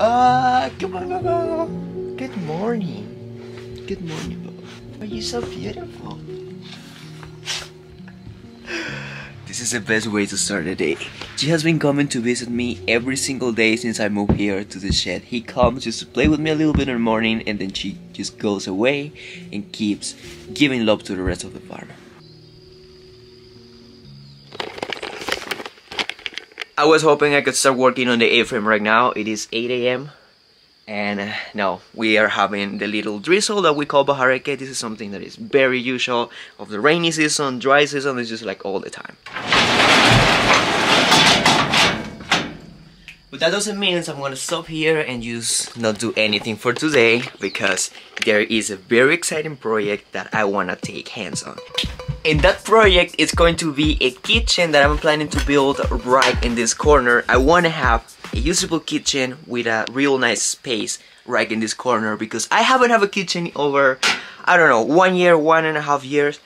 Come on, Baba. Good morning. Good morning, Baba. Are you so beautiful? This is the best way to start the day. She has been coming to visit me every single day since I moved here to the shed. He comes just to play with me a little bit in the morning, and then she just goes away and keeps giving love to the rest of the farm. I was hoping I could start working on the A-frame right now. It is 8 AM. And no, we are having the little drizzle that we call bajareke. This is something that is very usual of the rainy season, dry season. It's just like all the time. But that doesn't mean I'm gonna stop here and just not do anything for today, because there is a very exciting project that I wanna take hands on. And that project is going to be a kitchen that I'm planning to build right in this corner. I wanna have a usable kitchen with a real nice space right in this corner, because I haven't had a kitchen over, I don't know, 1 year, 1.5 years.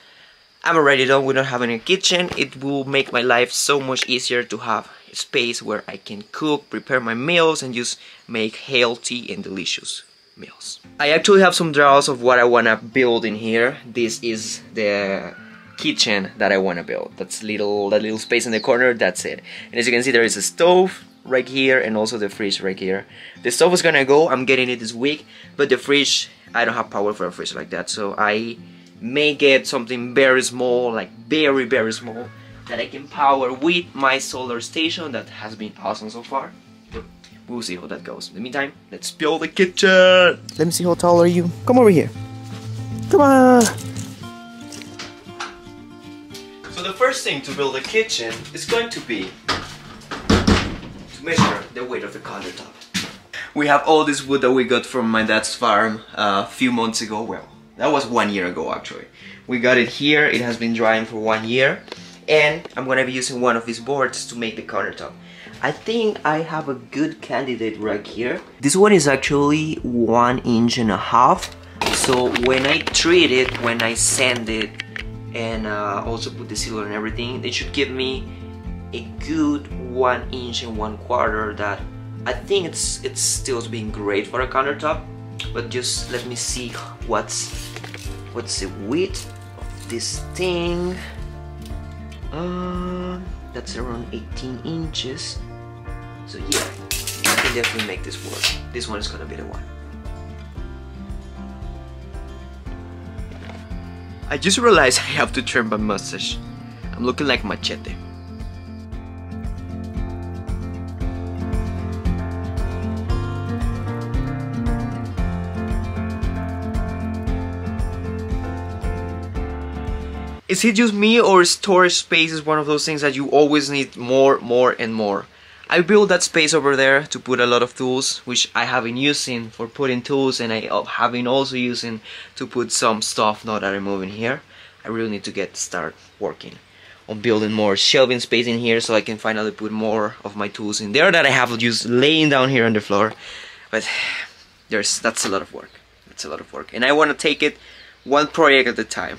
I'm already done with not having a kitchen. It will make my life so much easier to have a space where I can cook, prepare my meals, and just make healthy and delicious meals. I actually have some drawings of what I want to build in here. This is the kitchen that I want to build. That little space in the corner, that's it. And as you can see, there is a stove right here and also the fridge right here. The stove is gonna go, I'm getting it this week, but the fridge, I don't have power for a fridge like that, so I may get something very small, like very small, that I can power with my solar station. That has been awesome so far, but we'll see how that goes. In the meantime, let's build the kitchen. Let me see, how tall are you? Come over here. Come on. So the first thing to build a kitchen is going to be measure the weight of the countertop. We have all this wood that we got from my dad's farm a few months ago. Well, that was 1 year ago actually. We got it here, it has been drying for 1 year, and I'm gonna be using one of these boards to make the countertop. I think I have a good candidate right here. This one is actually 1.5 inches, so when I treat it, when I sand it, and also put the sealer and everything, it should give me a good 1 inch and 1/4. That I think it's still being great for a countertop. But just let me see what's the width of this thing. That's around 18 inches. So yeah, I can definitely make this work. This one is gonna be the one. I just realized I have to trim my mustache. I'm looking like Machete. Is it just me, or storage space is one of those things that you always need more and more? I built that space over there to put a lot of tools, which I have been using for putting tools, and I have been also using to put some stuff now that I'm moving here. I really need to start working on building more shelving space in here, so I can finally put more of my tools in there that I have just laying down here on the floor. But that's a lot of work. That's a lot of work, and I want to take it one project at a time.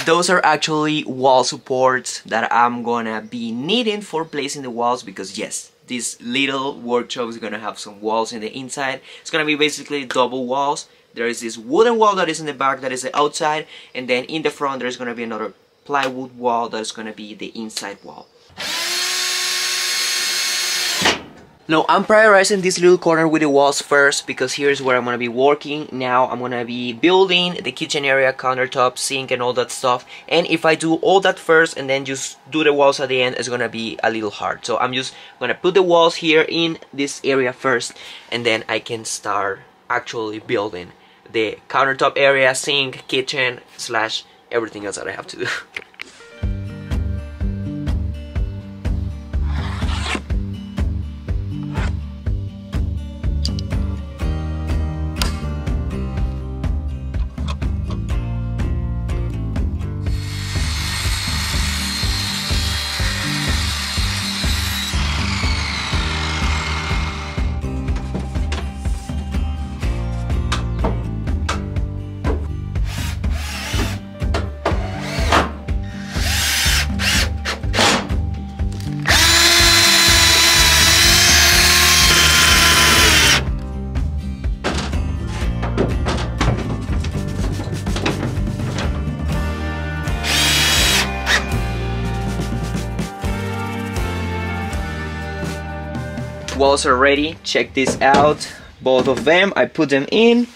Those are actually wall supports that I'm gonna be needing for placing the walls, because yes, this little workshop is gonna have some walls in the inside. It's gonna be basically double walls. There is this wooden wall that is in the back, that is the outside, and then in the front there's gonna be another plywood wall that's gonna be the inside wall. Now I'm prioritizing this little corner with the walls first, because here's where I'm gonna be working. Now I'm gonna be building the kitchen area, countertop, sink, and all that stuff. And if I do all that first and then just do the walls at the end, it's gonna be a little hard. So I'm just gonna put the walls here in this area first, and then I can start actually building the countertop area, sink, kitchen, / everything else that I have to do. walls are ready. Check this out. Both of them, I put them in.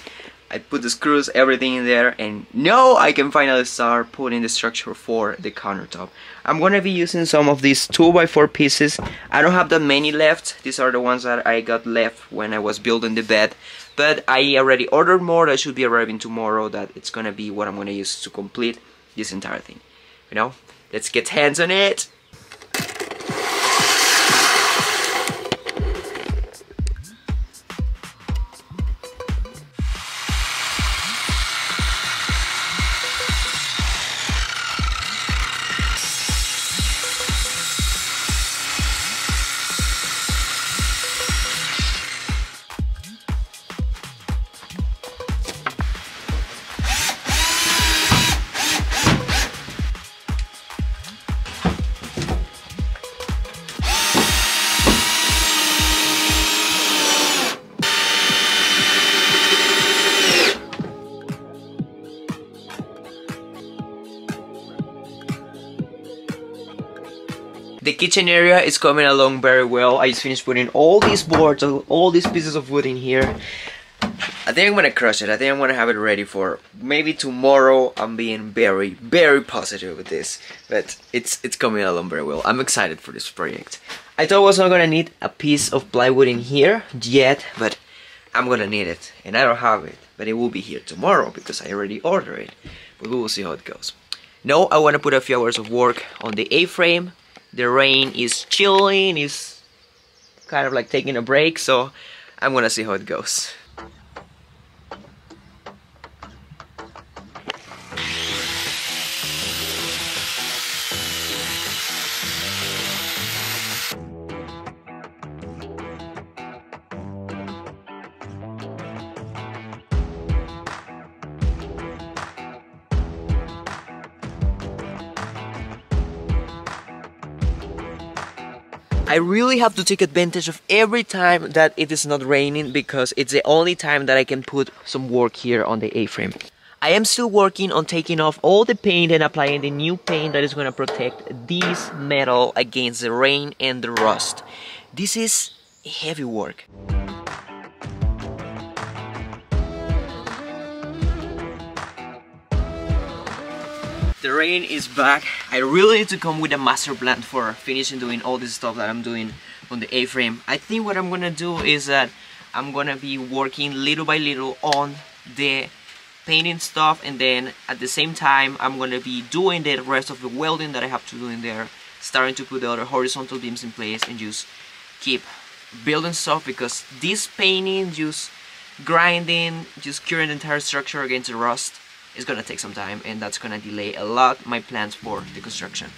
I put the screws, everything in there, and now I can finally start putting the structure for the countertop. I'm gonna be using some of these 2x4 pieces. I don't have that many left. These are the ones that I got left when I was building the bed. But I already ordered more that should be arriving tomorrow, that it's gonna be what I'm gonna use to complete this entire thing. You know, let's get hands on it. The kitchen area is coming along very well. I just finished putting all these boards, all these pieces of wood in here. I think I'm gonna crush it. I think I'm gonna have it ready for maybe tomorrow. I'm being very, very positive with this, but it's coming along very well. I'm excited for this project. I thought I was not gonna need a piece of plywood in here yet, but I'm gonna need it, and I don't have it, but it will be here tomorrow because I already ordered it. But we will see how it goes. Now I want to put a few hours of work on the A-frame. The rain is chilling, is kind of like taking a break, so I'm gonna see how it goes. I really have to take advantage of every time that it is not raining because it's the only time that I can put some work here on the A-frame. I am still working on taking off all the paint and applying the new paint that is going to protect this metal against the rain and the rust. This is heavy work. The rain is back. I really need to come with a master plan for finishing doing all this stuff that I'm doing on the A-frame. I think what I'm gonna do is that I'm gonna be working little by little on the painting stuff, and then at the same time I'm gonna be doing the rest of the welding that I have to do in there, starting to put the other horizontal beams in place and just keep building stuff, because this painting, just grinding, just curing the entire structure against the rust, it's gonna take some time, and that's gonna delay a lot my plans for the construction.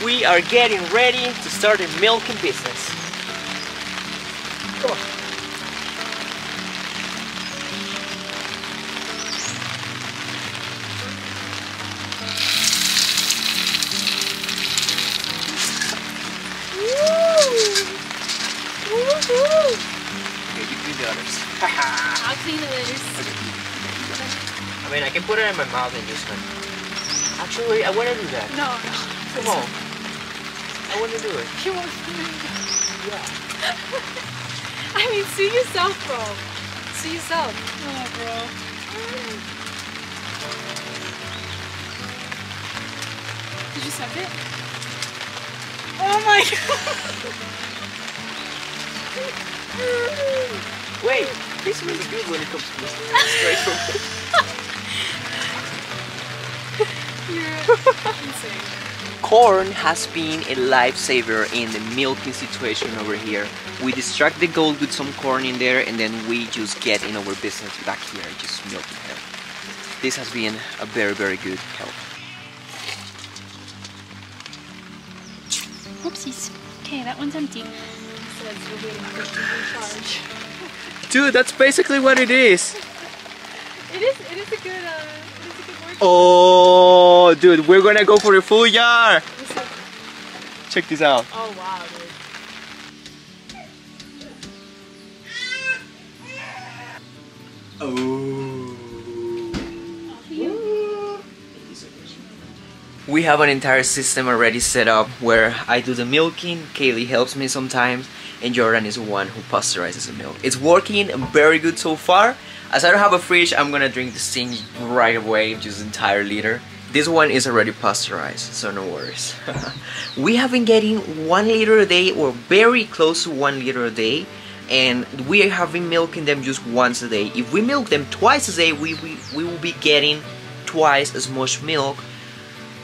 We are getting ready to start a milking business. Come on. Okay, give me the others. I'll clean the litters. Okay. I mean, I can put it in my mouth and just like... Actually, I want to do that. No. Come on. I want to do it. You won't do it. Yeah. I mean, see yourself, bro. See yourself. Oh, bro. Did you suck it? Oh my god. Wait, he's really good when it comes to this. Straight from You're insane. Corn has been a lifesaver in the milking situation over here. We distract the goat with some corn in there, and then we just get in our business back here, just milking her. This has been a very, very good help. Whoopsies. Okay, that one's empty. It says we're waiting for it to recharge. Dude, that's basically what it is. It is a good work. Oh, dude, we're gonna go for a full jar. Check this out. Oh wow, dude. Oh. You? He's a We have an entire system already set up where I do the milking, Kaylee helps me sometimes, and Jordan is the one who pasteurizes the milk. It's working very good so far. As I don't have a fridge, I'm gonna drink this thing right away, just entire liter. This one is already pasteurized, so no worries. We have been getting 1 liter a day, or very close to 1 liter a day, and we have been milking them just once a day. If we milk them twice a day, we will be getting twice as much milk,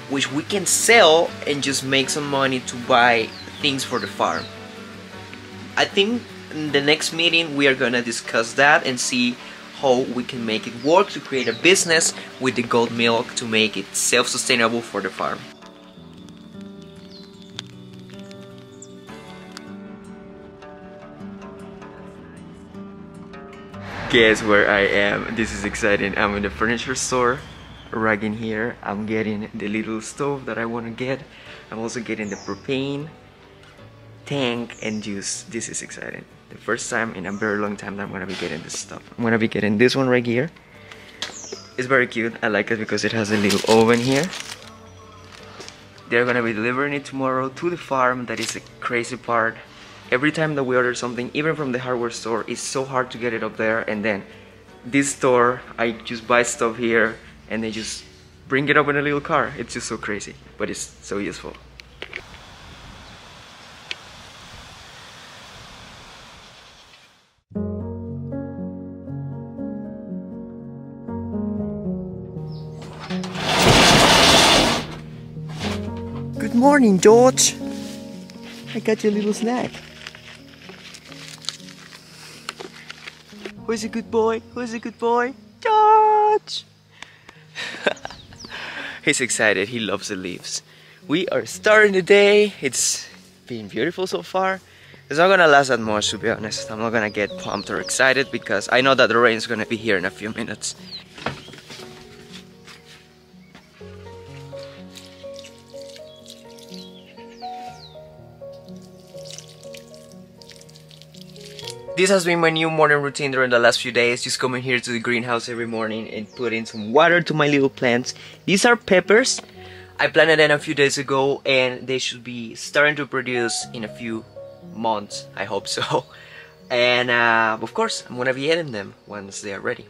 which we can sell and just make some money to buy things for the farm. I think in the next meeting we are gonna discuss that and see how we can make it work to create a business with the goat milk to make it self-sustainable for the farm. Guess where I am? This is exciting. I'm in the furniture store. Right in here, I'm getting the little stove that I want to get. I'm also getting the propane tank and juice. This is exciting. The first time in a very long time that I'm gonna be getting this stuff. I'm gonna be getting this one right here. It's very cute. I like it because it has a little oven here. They're gonna be delivering it tomorrow to the farm. That is the crazy part. Every time that we order something, even from the hardware store, it's so hard to get it up there. And then this store, I just buy stuff here and they just bring it up in a little car. It's just so crazy, but it's so useful. Good morning, George. I got you a little snack. Who's a good boy? Who's a good boy? George! He's excited, he loves the leaves. We are starting the day. It's been beautiful so far. It's not gonna last that much, to be honest. I'm not gonna get pumped or excited because I know that the rain is gonna be here in a few minutes. This has been my new morning routine during the last few days, just coming here to the greenhouse every morning and putting some water to my little plants. These are peppers. I planted them a few days ago and they should be starting to produce in a few months, I hope so. And of course, I'm gonna be eating them once they are ready.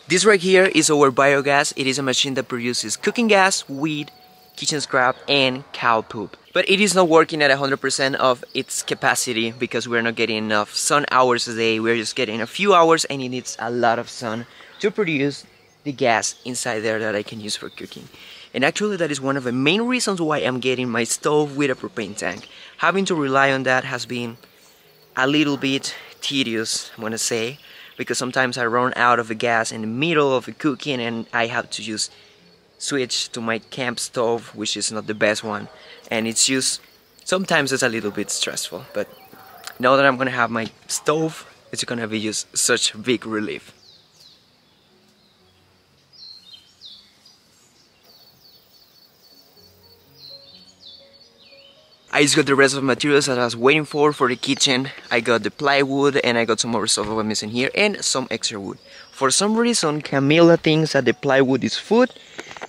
This right here is our biogas. It is a machine that produces cooking gas, weed, kitchen scrap, and cow poop. But it is not working at 100% of its capacity because we're not getting enough sun hours a day. We're just getting a few hours and it needs a lot of sun to produce the gas inside there that I can use for cooking. And actually that is one of the main reasons why I'm getting my stove with a propane tank. Having to rely on that has been a little bit tedious, I'm gonna say, because sometimes I run out of the gas in the middle of the cooking and I have to just switch to my camp stove, which is not the best one, and it's just sometimes it's a little bit stressful. But now that I'm gonna have my stove, it's gonna be just such a big relief. I just got the rest of the materials that I was waiting for the kitchen. I got the plywood and I got some more stuff I was missing here and some extra wood. For some reason, Camila thinks that the plywood is food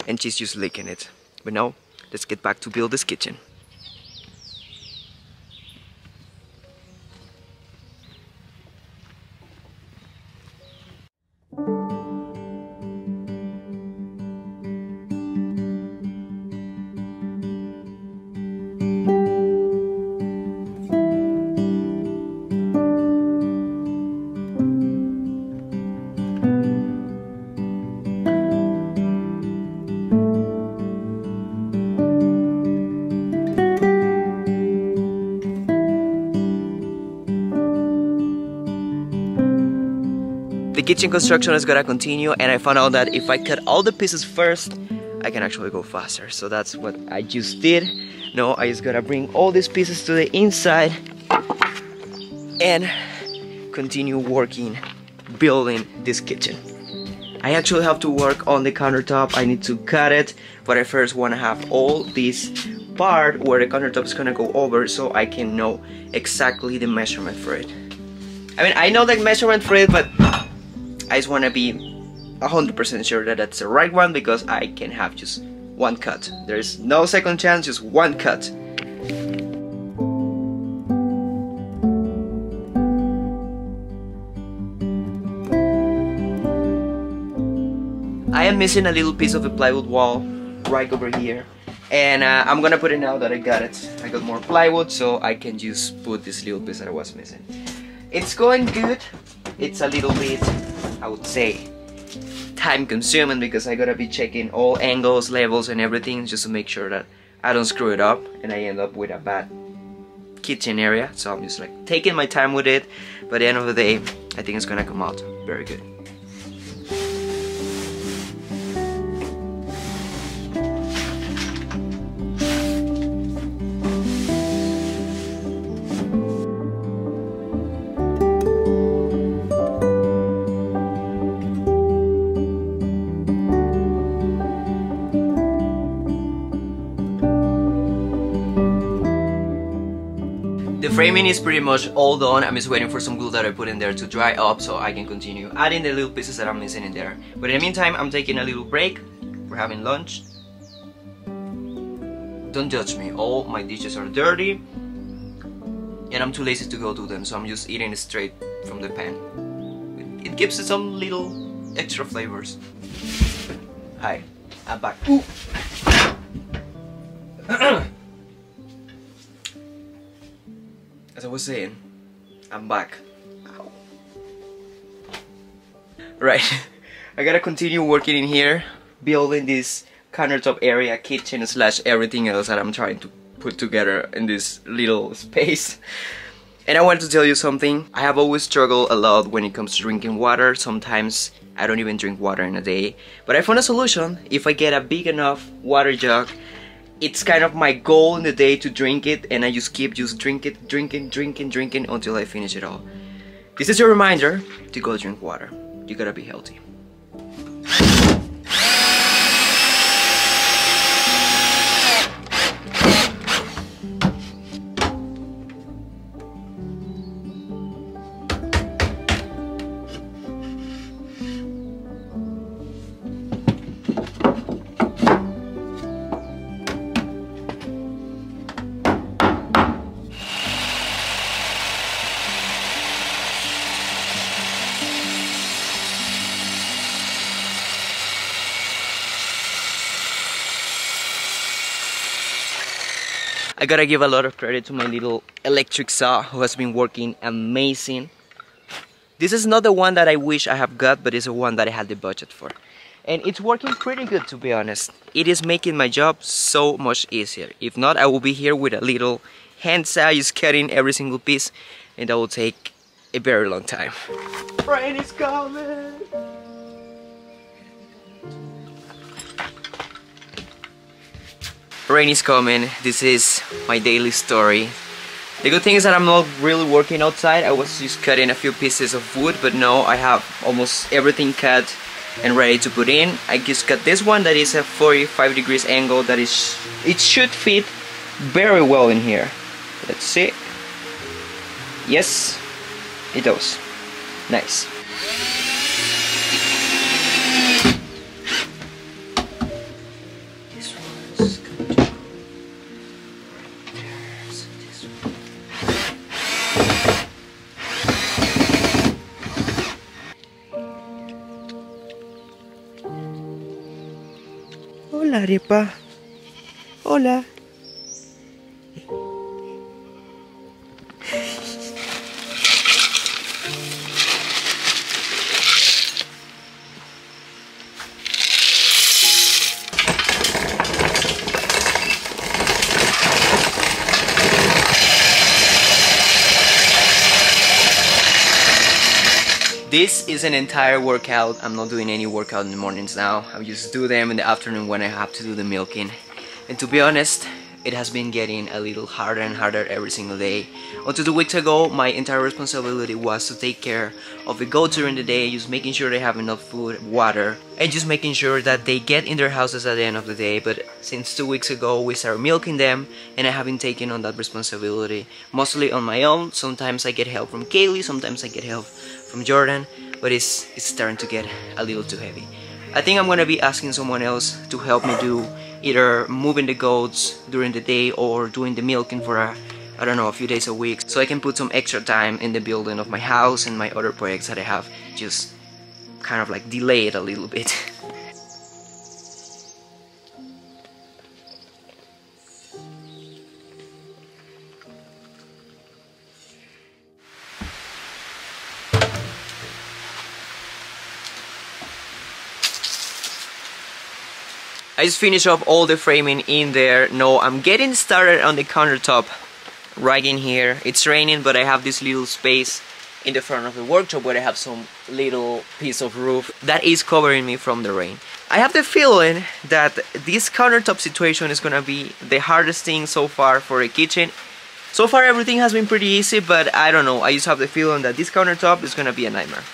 and she's just licking it. But now, let's get back to build this kitchen. The kitchen construction is gonna continue and I found out that if I cut all the pieces first, I can actually go faster. So that's what I just did. Now I just gotta bring all these pieces to the inside and continue working, building this kitchen. I actually have to work on the countertop. I need to cut it, but I first wanna have all this part where the countertop is gonna go over so I can know exactly the measurement for it. I mean, I know the measurement for it, but I just want to be 100% sure that that's the right one, because I can have just one cut. There's no second chance, just one cut. I am missing a little piece of the plywood wall right over here, and I'm gonna put it now that I got it. I got more plywood, so I can just put this little piece that I was missing. It's going good. It's a little bit, I would say, time consuming, because I gotta be checking all angles, levels and everything, just to make sure that I don't screw it up and I end up with a bad kitchen area. So I'm just like taking my time with it, but at the end of the day I think it's gonna come out very good. The framing is pretty much all done. I'm just waiting for some glue that I put in there to dry up so I can continue adding the little pieces that I'm missing in there. But in the meantime, I'm taking a little break. We're having lunch. Don't judge me, all my dishes are dirty and I'm too lazy to go do them, so I'm just eating it straight from the pan. It gives it some little extra flavors. Hi, I'm back. Ooh. As I was saying, I'm back. Ow. Right, I gotta continue working in here, building this countertop area, kitchen slash everything else that I'm trying to put together in this little space. And I want to tell you something. I have always struggled a lot when it comes to drinking water. Sometimes I don't even drink water in a day. But I found a solution. If I get a big enough water jug, it's kind of my goal in the day to drink it, and I just keep drinking until I finish it all. This is your reminder to go drink water. You gotta be healthy. I gotta give a lot of credit to my little electric saw, who has been working amazing. This is not the one that I wish I have got, but it's the one that I had the budget for. And it's working pretty good, to be honest. It is making my job so much easier. If not, I will be here with a little hand saw, just cutting every single piece, and that will take a very long time. Rain is coming! Rain is coming. This is my daily story. The good thing is that I'm not really working outside. I was just cutting a few pieces of wood, but now I have almost everything cut and ready to put in. I just got this one that is a 45 degrees angle. That is, it should fit very well in here. Let's see. Yes, it does. Nice. Hola, arepa. Hola. This is an entire workout. I'm not doing any workout in the mornings now. I just do them in the afternoon when I have to do the milking. And to be honest, it has been getting a little harder and harder every single day. Until 2 weeks ago, my entire responsibility was to take care of the goats during the day, just making sure they have enough food, water, and just making sure that they get in their houses at the end of the day. But since 2 weeks ago, we started milking them, and I have been taking on that responsibility mostly on my own. Sometimes I get help from Kaylee, sometimes I get help from Jordan, but it's starting to get a little too heavy. I think I'm gonna be asking someone else to help me do either moving the goats during the day or doing the milking for I don't know, a few days a week, so I can put some extra time in the building of my house and my other projects that I have just kind of like delayed a little bit. I just finished up all the framing in there. No, I'm getting started on the countertop right in here. It's raining, but I have this little space in the front of the workshop where I have some little piece of roof that is covering me from the rain. I have the feeling that this countertop situation is gonna be the hardest thing so far for the kitchen. So far everything has been pretty easy, but I don't know, I just have the feeling that this countertop is gonna be a nightmare.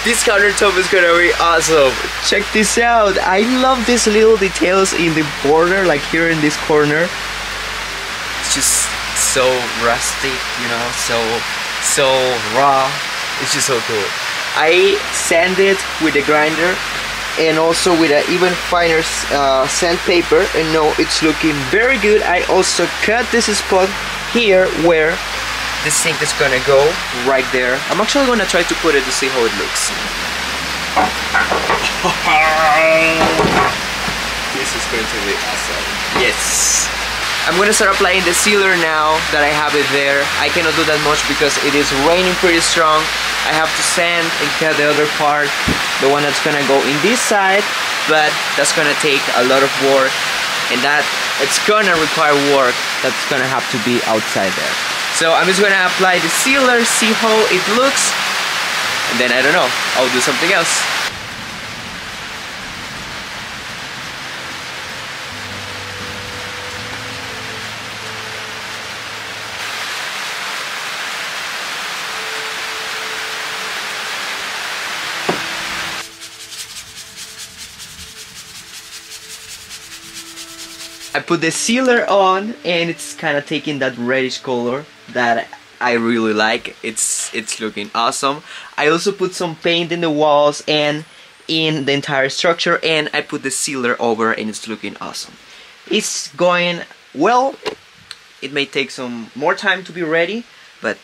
This countertop is gonna be awesome. Check this out. I love these little details in the border, like here in this corner. It's just so rustic, you know, so raw. It's just so cool. I sanded with a grinder and also with an even finer sandpaper, and no, it's looking very good. I also cut this spot here where the sink is gonna go right there. I'm actually gonna try to put it to see how it looks. This is going to be awesome. Yes. I'm gonna start applying the sealer now that I have it there. I cannot do that much because it is raining pretty strong. I have to sand and cut the other part, the one that's gonna go in this side, but that's gonna take a lot of work, and that it's gonna require work that's gonna have to be outside there. So I'm just gonna apply the sealer, see how it looks, and then I don't know, I'll do something else. I put the sealer on and it's kind of taking that reddish color that I really like. It's looking awesome. I also put some paint in the walls and in the entire structure, and I put the sealer over and it's looking awesome. It's going well. It may take some more time to be ready, but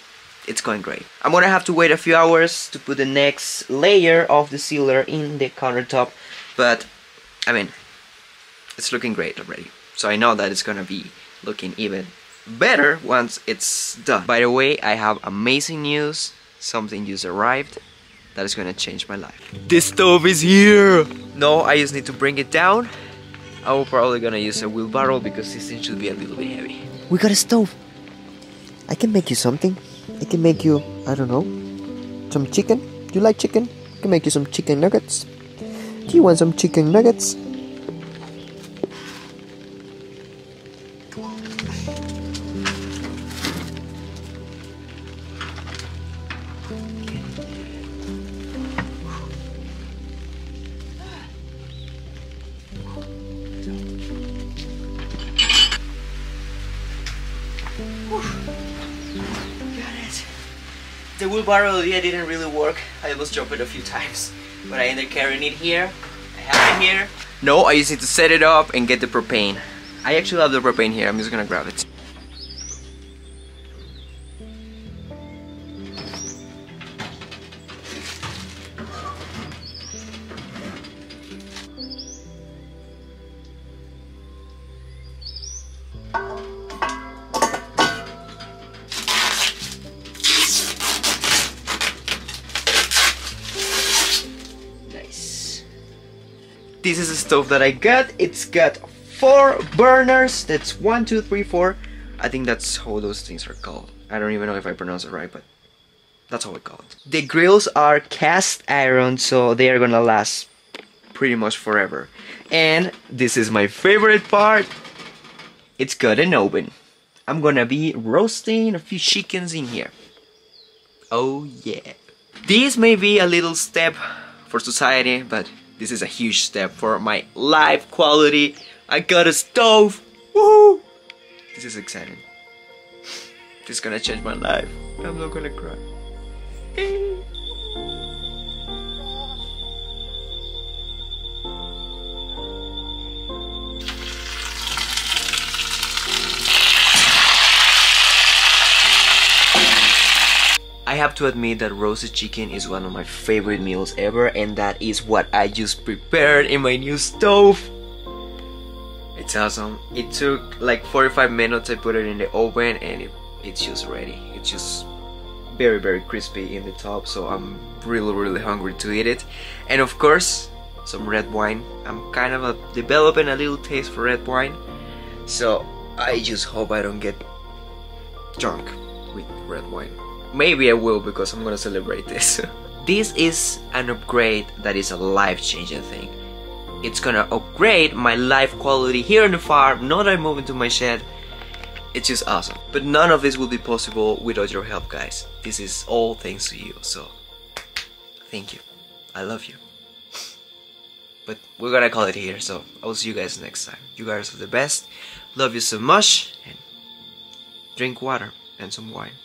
it's going great. I'm gonna have to wait a few hours to put the next layer of the sealer in the countertop, but I mean, it's looking great already. So I know that it's gonna be looking even better once it's done. By the way, I have amazing news. Something just arrived that is gonna change my life. This stove is here! No, I just need to bring it down. I will probably gonna use a wheelbarrow because this thing should be a little bit heavy. We got a stove. I can make you something. I can make you, I don't know, some chicken. Do you like chicken? I can make you some chicken nuggets. Do you want some chicken nuggets? The The wheelbarrow idea didn't really work. I almost dropped it a few times, but I ended up carrying it here. I have it here. No, I just need to set it up and get the propane. I actually have the propane here. I'm just gonna grab it. This is a stove that I got. It's got 4 burners. That's 1, 2, 3, 4. I think that's how those things are called. I don't even know if I pronounce it right, but that's how we call it. The grills are cast iron, so they are gonna last pretty much forever. And this is my favorite part. It's got an oven. I'm gonna be roasting a few chickens in here. Oh yeah. This may be a little step for society, but this is a huge step for my life quality. I got a stove. Woohoo! This is exciting. This is gonna change my life. I'm not gonna cry. I have to admit that roasted chicken is one of my favorite meals ever, and that is what I just prepared in my new stove. It's awesome. It took like 45 minutes. I put it in the oven and it's just ready. It's just very crispy in the top, so I'm really hungry to eat it. And of course, some red wine. I'm kind of developing a little taste for red wine, so I just hope I don't get drunk with red wine. Maybe I will, because I'm gonna celebrate this. This is an upgrade that is a life-changing thing. It's gonna upgrade my life quality here on the farm, now that I move into my shed. It's just awesome. But none of this will be possible without your help, guys. This is all thanks to you, so thank you. I love you. But we're gonna call it here, so I will see you guys next time. You guys are the best. Love you so much, and drink water and some wine.